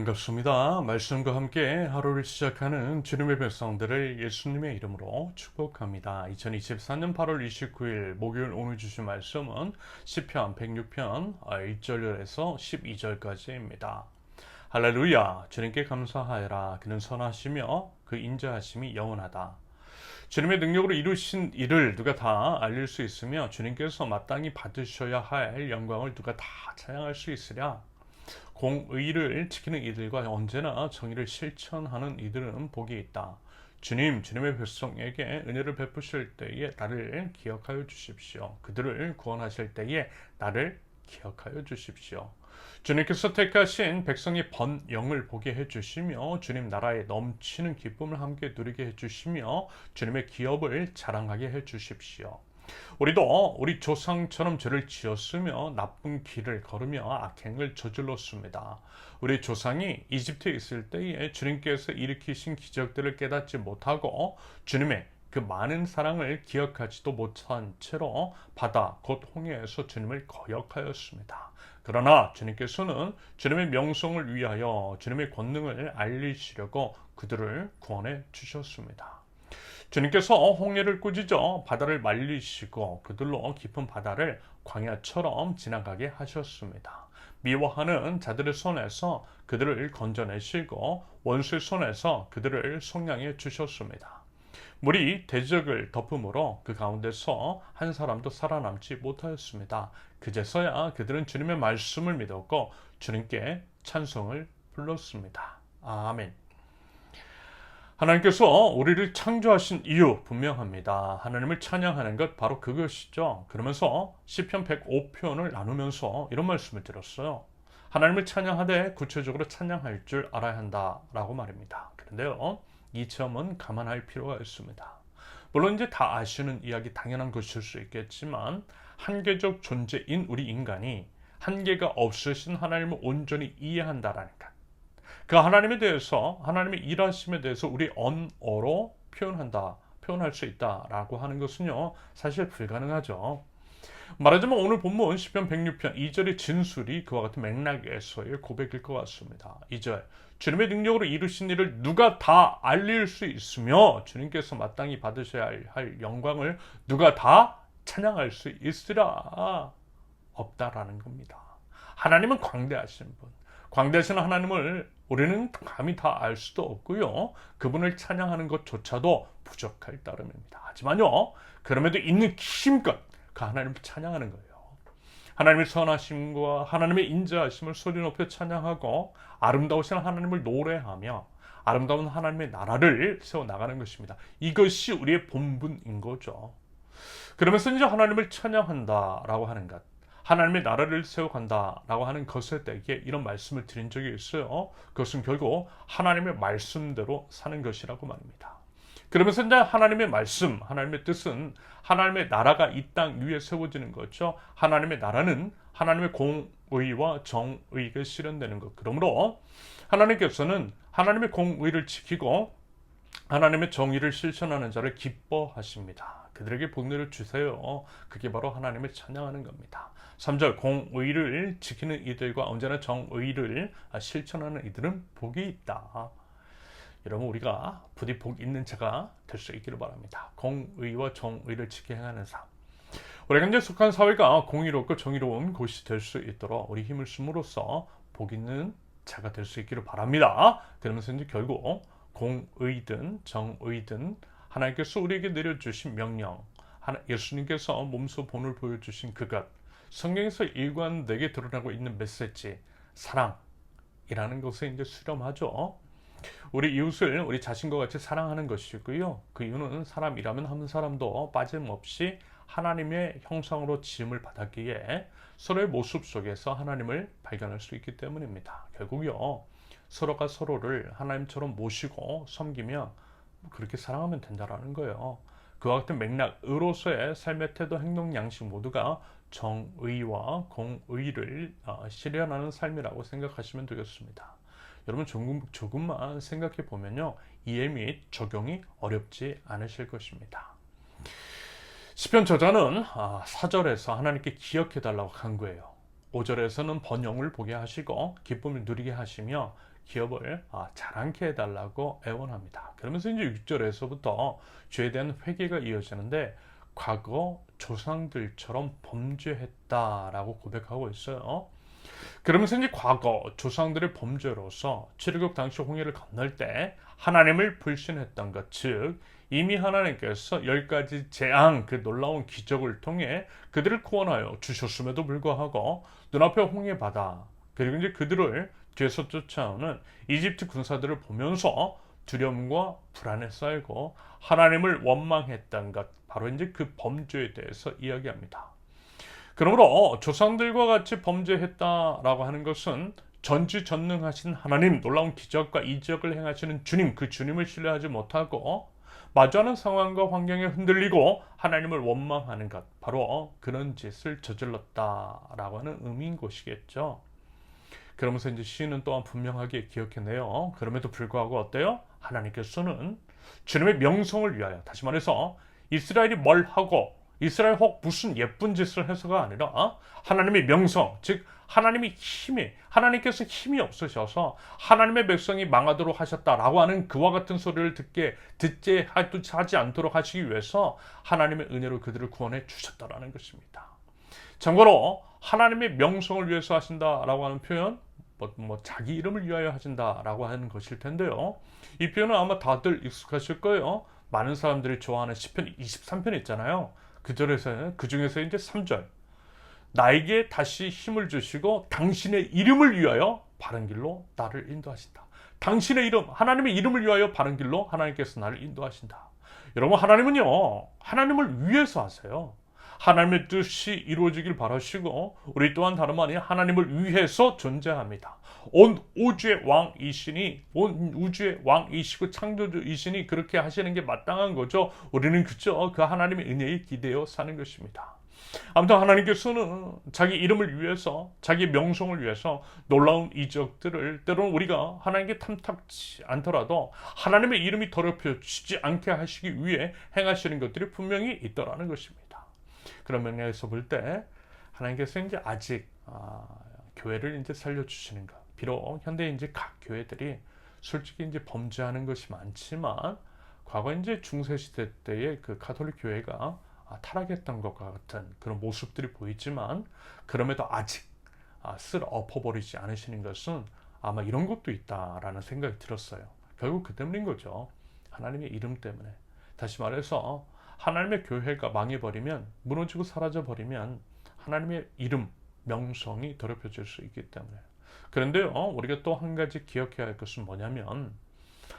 반갑습니다. 말씀과 함께 하루를 시작하는 주님의 백성들을 예수님의 이름으로 축복합니다. 2024년 8월 29일 목요일 오늘 주신 말씀은 시편 106편 1절에서 12절까지입니다. 할렐루야, 주님께 감사하여라. 그는 선하시며 그 인자하심이 영원하다. 주님의 능력으로 이루신 일을 누가 다 알릴 수 있으며 주님께서 마땅히 받으셔야 할 영광을 누가 다 찬양할 수 있으랴. 공의를 지키는 이들과 언제나 정의를 실천하는 이들은 복이 있다. 주님의 백성에게 은혜를 베푸실 때에 나를 기억하여 주십시오. 그들을 구원하실 때에 나를 기억하여 주십시오. 주님께서 택하신 백성의 번영을 보게 해주시며 주님 나라에 넘치는 기쁨을 함께 누리게 해주시며 주님의 기업을 자랑하게 해주십시오. 우리도 우리 조상처럼 죄를 지었으며 나쁜 길을 걸으며 악행을 저질렀습니다. 우리 조상이 이집트에 있을 때에 주님께서 일으키신 기적들을 깨닫지 못하고 주님의 그 많은 사랑을 기억하지도 못한 채로 바다 곧 홍해에서 주님을 거역하였습니다. 그러나 주님께서는 주님의 명성을 위하여 주님의 권능을 알리시려고 그들을 구원해 주셨습니다. 주님께서 홍해를 꾸짖어 바다를 말리시고 그들로 깊은 바다를 광야처럼 지나가게 하셨습니다. 미워하는 자들의 손에서 그들을 건져내시고 원수의 손에서 그들을 속량해 주셨습니다. 물이 대적을 덮음으로 그 가운데서 한 사람도 살아남지 못하였습니다. 그제서야 그들은 주님의 말씀을 믿었고 주님께 찬송을 불렀습니다. 아멘. 하나님께서 우리를 창조하신 이유 분명합니다. 하나님을 찬양하는 것 바로 그것이죠. 그러면서 시편 105편을 나누면서 이런 말씀을 드렸어요. 하나님을 찬양하되 구체적으로 찬양할 줄 알아야 한다라고 말입니다. 그런데요, 이 점은 감안할 필요가 있습니다. 물론 이제 다 아시는 이야기 당연한 것일 수 있겠지만 한계적 존재인 우리 인간이 한계가 없으신 하나님을 온전히 이해한다라는 것. 그 하나님에 대해서 하나님의 일하심에 대해서 우리 언어로 표현할 수 있다라고 하는 것은요 사실 불가능하죠. 말하자면 오늘 본문 시편 106편 2절의 진술이 그와 같은 맥락에서의 고백일 것 같습니다. 2절 주님의 능력으로 이루신 일을 누가 다 알릴 수 있으며 주님께서 마땅히 받으셔야 할 영광을 누가 다 찬양할 수 있으라. 없다라는 겁니다. 하나님은 광대하신 분, 광대하신 하나님을 우리는 감히 다 알 수도 없고요. 그분을 찬양하는 것조차도 부족할 따름입니다. 하지만요, 그럼에도 있는 힘껏 그 하나님을 찬양하는 거예요. 하나님의 선하심과 하나님의 인자하심을 소리 높여 찬양하고 아름다우신 하나님을 노래하며 아름다운 하나님의 나라를 세워나가는 것입니다. 이것이 우리의 본분인 거죠. 그러면서 이제 하나님을 찬양한다라고 하는 것, 하나님의 나라를 세워간다라고 하는 것에 대해 이런 말씀을 드린 적이 있어요. 그것은 결국 하나님의 말씀대로 사는 것이라고 말입니다. 그러면서 이제 하나님의 말씀, 하나님의 뜻은 하나님의 나라가 이 땅 위에 세워지는 거죠. 하나님의 나라는 하나님의 공의와 정의가 실현되는 것. 그러므로 하나님께서는 하나님의 공의를 지키고 하나님의 정의를 실천하는 자를 기뻐하십니다. 그들에게 복리를 주세요. 그게 바로 하나님을 찬양하는 겁니다. 3절 공의를 지키는 이들과 언제나 정의를 실천하는 이들은 복이 있다. 여러분 우리가 부디 복 있는 자가 될 수 있기를 바랍니다. 공의와 정의를 지켜 행하는 삶. 우리가 이제 속한 사회가 공의롭고 정의로운 곳이 될 수 있도록 우리 힘을 쓰므로써 복 있는 자가 될 수 있기를 바랍니다. 그러면서 이제 결국 공의든 정의든 하나님께서 우리에게 내려주신 명령, 예수님께서 몸소 본을 보여주신 그것, 성경에서 일관되게 드러나고 있는 메시지, 사랑이라는 것에 이제 수렴하죠. 우리 이웃을 우리 자신과 같이 사랑하는 것이고요. 그 이유는 사람이라면 한 사람도 빠짐없이 하나님의 형상으로 지음을 받았기에 서로의 모습 속에서 하나님을 발견할 수 있기 때문입니다. 결국요, 서로가 서로를 하나님처럼 모시고 섬기며 그렇게 사랑하면 된다라는 거예요. 그와 같은 맥락으로서의 삶의 태도, 행동, 양식 모두가 정의와 공의를 실현하는 삶이라고 생각하시면 되겠습니다. 여러분 조금만 생각해 보면요, 이해 및 적용이 어렵지 않으실 것입니다. 시편 저자는 4절에서 하나님께 기억해 달라고 간구해요. 5절에서는 번영을 보게 하시고 기쁨을 누리게 하시며 기업을 잘 않게 해달라고 애원합니다. 그러면서 이제 6절에서부터 죄에 대한 회개가 이어지는데 과거 조상들처럼 범죄했다라고 고백하고 있어요. 그러면서 이제 과거 조상들의 범죄로서 출애굽 당시 홍해를 건널 때 하나님을 불신했던 것, 즉 이미 하나님께서 10가지 재앙, 그 놀라운 기적을 통해 그들을 구원하여 주셨음에도 불구하고 눈앞에 홍해 바다, 그리고 이제 그들을 뒤에서 쫓아오는 이집트 군사들을 보면서 두려움과 불안에 쌓이고 하나님을 원망했던 것, 바로 이제 그 범죄에 대해서 이야기합니다. 그러므로 조상들과 같이 범죄했다라고 하는 것은 전지전능하신 하나님, 놀라운 기적과 이적을 행하시는 주님, 그 주님을 신뢰하지 못하고 마주하는 상황과 환경에 흔들리고 하나님을 원망하는 것, 바로 그런 짓을 저질렀다라고 하는 의미인 것이겠죠. 그러면서 이제 시인은 또한 분명하게 기억해내요. 그럼에도 불구하고 어때요? 하나님께서는 주님의 명성을 위하여, 다시 말해서 이스라엘이 뭘 하고 이스라엘 혹 무슨 예쁜 짓을 해서가 아니라 하나님의 명성, 즉 하나님께서 힘이 없으셔서 하나님의 백성이 망하도록 하셨다라고 하는 그와 같은 소리를 듣지 하지 않도록 하시기 위해서 하나님의 은혜로 그들을 구원해 주셨다라는 것입니다. 참고로 하나님의 명성을 위해서 하신다라고 하는 표현, 자기 이름을 위하여 하신다라고 하는 것일 텐데요. 이 표현은 아마 다들 익숙하실 거예요. 많은 사람들이 좋아하는 시편 23편 있잖아요. 그 중에서 이제 3절, 나에게 다시 힘을 주시고 당신의 이름을 위하여 바른 길로 나를 인도하신다. 당신의 이름, 하나님의 이름을 위하여 바른 길로 하나님께서 나를 인도하신다. 여러분, 하나님은요, 하나님을 위해서 하세요. 하나님의 뜻이 이루어지길 바라시고 우리 또한 다름 아닌 하나님을 위해서 존재합니다. 온 우주의 왕이시고 창조주이시니 그렇게 하시는 게 마땅한 거죠. 우리는 그저 그 하나님의 은혜에 기대어 사는 것입니다. 아무튼 하나님께서는 자기 이름을 위해서, 자기 명성을 위해서 놀라운 이적들을 때로는 우리가 하나님께 탐탁지 않더라도 하나님의 이름이 더럽혀지지 않게 하시기 위해 행하시는 것들이 분명히 있더라는 것입니다. 그런 면에서 볼 때 하나님께서 이제 아직 교회를 이제 살려주시는 것. 비록 현대 이제 각 교회들이 솔직히 이제 범죄하는 것이 많지만 과거 이제 중세 시대 때의 그 가톨릭 교회가 타락했던 것과 같은 그런 모습들이 보이지만 그럼에도 아직 쓸 엎어버리지 않으시는 것은 아마 이런 것도 있다라는 생각이 들었어요. 결국 그 때문인 거죠. 하나님의 이름 때문에. 다시 말해서 하나님의 교회가 망해버리면, 무너지고 사라져버리면 하나님의 이름, 명성이 더럽혀질 수 있기 때문에. 그런데요, 우리가 또 한 가지 기억해야 할 것은 뭐냐면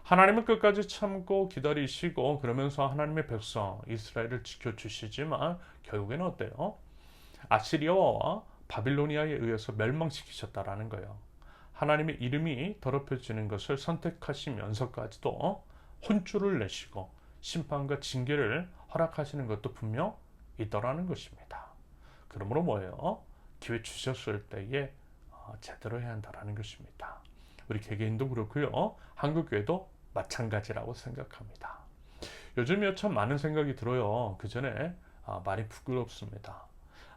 하나님은 끝까지 참고 기다리시고 그러면서 하나님의 백성 이스라엘을 지켜주시지만 결국에는 어때요? 아시리아와 바빌로니아에 의해서 멸망시키셨다라는 거예요. 하나님의 이름이 더럽혀지는 것을 선택하시면서까지도 혼쭐을 내시고 심판과 징계를 허락하시는 것도 분명 있더라는 것입니다. 그러므로 뭐예요? 기회 주셨을 때에 제대로 해야 한다는 것입니다. 우리 개개인도 그렇고요. 한국교회도 마찬가지라고 생각합니다. 요즘에 참 많은 생각이 들어요. 그 전에 많이 부끄럽습니다.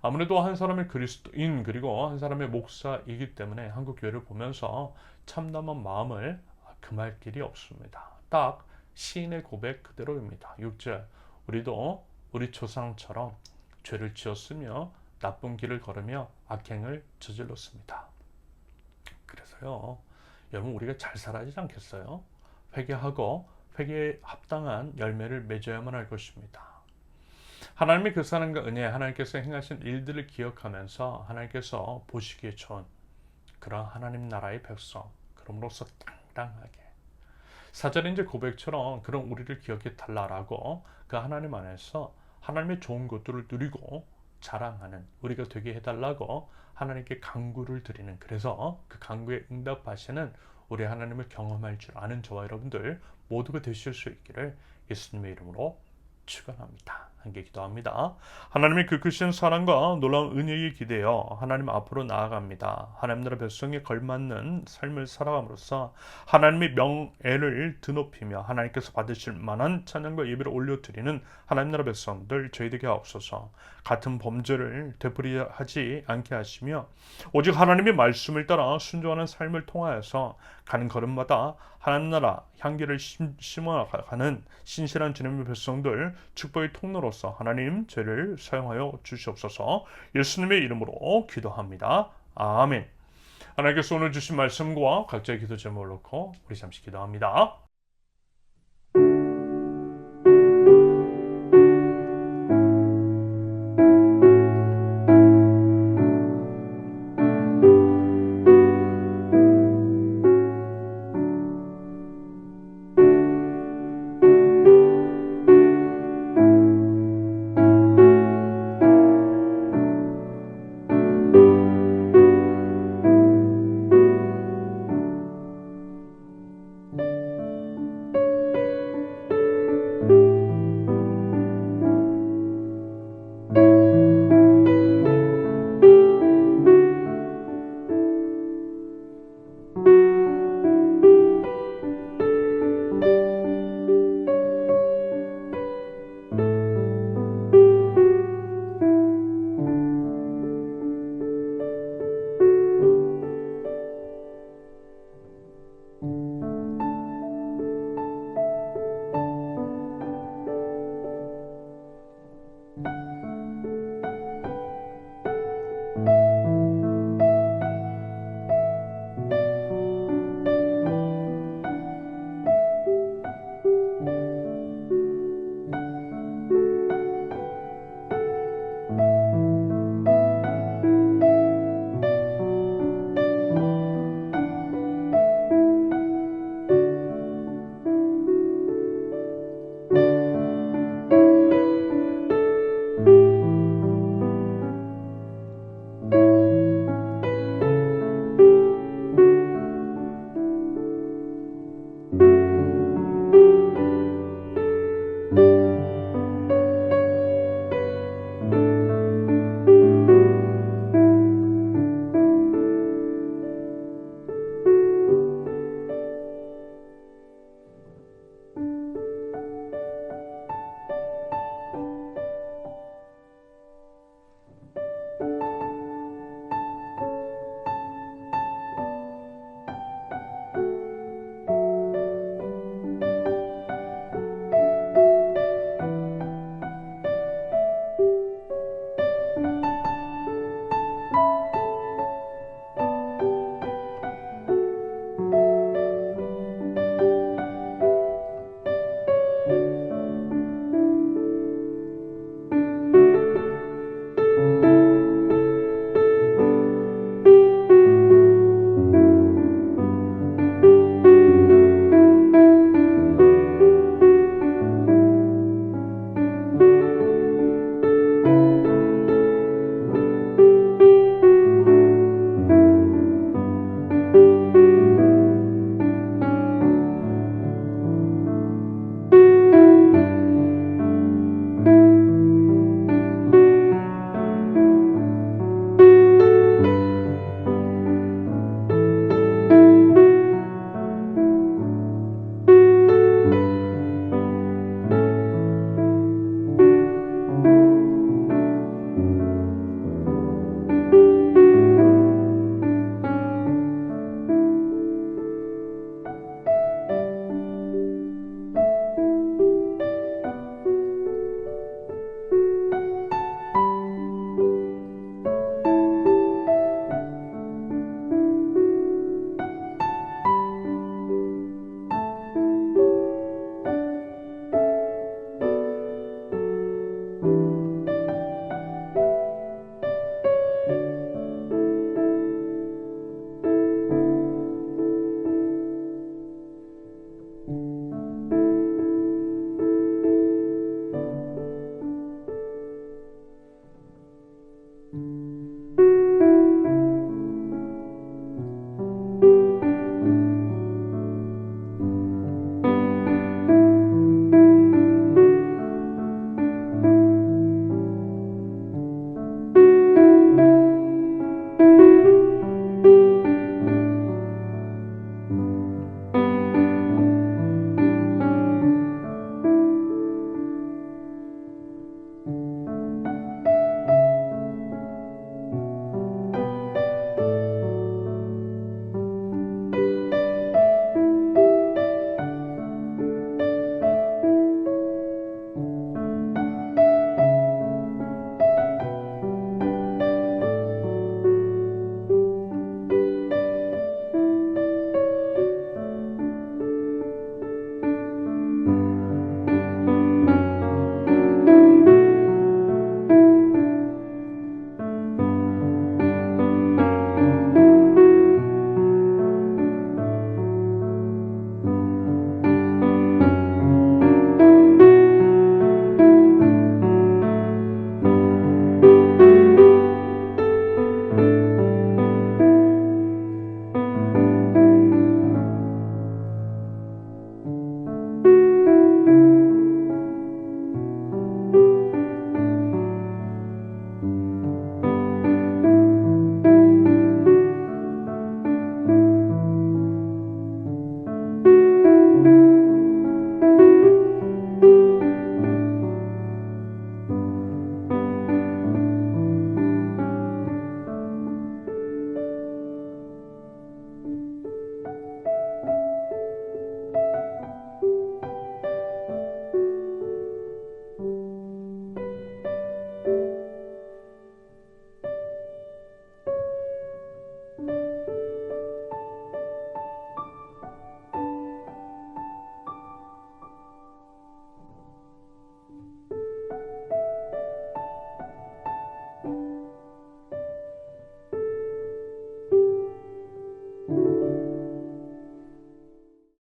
아무래도 한 사람의 그리스도인 그리고 한 사람의 목사이기 때문에 한국교회를 보면서 참담한 마음을 금할 길이 없습니다. 딱 시인의 고백 그대로입니다. 6절, 우리도 우리 조상처럼 죄를 지었으며 나쁜 길을 걸으며 악행을 저질렀습니다. 그래서요, 여러분 우리가 잘 살아야 하지 않겠어요? 회개하고 회개에 합당한 열매를 맺어야만 할 것입니다. 하나님의 그 사랑과 은혜, 하나님께서 행하신 일들을 기억하면서 하나님께서 보시기에 좋은 그런 하나님 나라의 백성, 그럼으로써 당당하게 4절의 이제 고백처럼 그런 우리를 기억해 달라라고 그 하나님 안에서 하나님의 좋은 것들을 누리고 자랑하는 우리가 되게 해달라고 하나님께 간구를 드리는, 그래서 그 간구에 응답하시는 우리 하나님을 경험할 줄 아는 저와 여러분들 모두가 되실 수 있기를 예수님의 이름으로 축원합니다. 함께 기도합니다. 하나님의 그 크신 사랑과 놀라운 은혜에 기대어 하나님 앞으로 나아갑니다. 하나님 나라 백성에 걸맞는 삶을 살아감으로써 하나님의 명예를 드높이며 하나님께서 받으실 만한 찬양과 예배를 올려드리는 하나님 나라 백성들 저희에게 하옵소서. 같은 범죄를 되풀이하지 않게 하시며 오직 하나님의 말씀을 따라 순종하는 삶을 통하여서 가는 걸음마다 하나님 나라 향기를 심어가는 신실한 주님의 백성들 축복의 통로로서 하나님 저를 사용하여 주시옵소서. 예수님의 이름으로 기도합니다. 아멘. 하나님께서 오늘 주신 말씀과 각자의 기도 제목을 놓고 우리 잠시 기도합니다.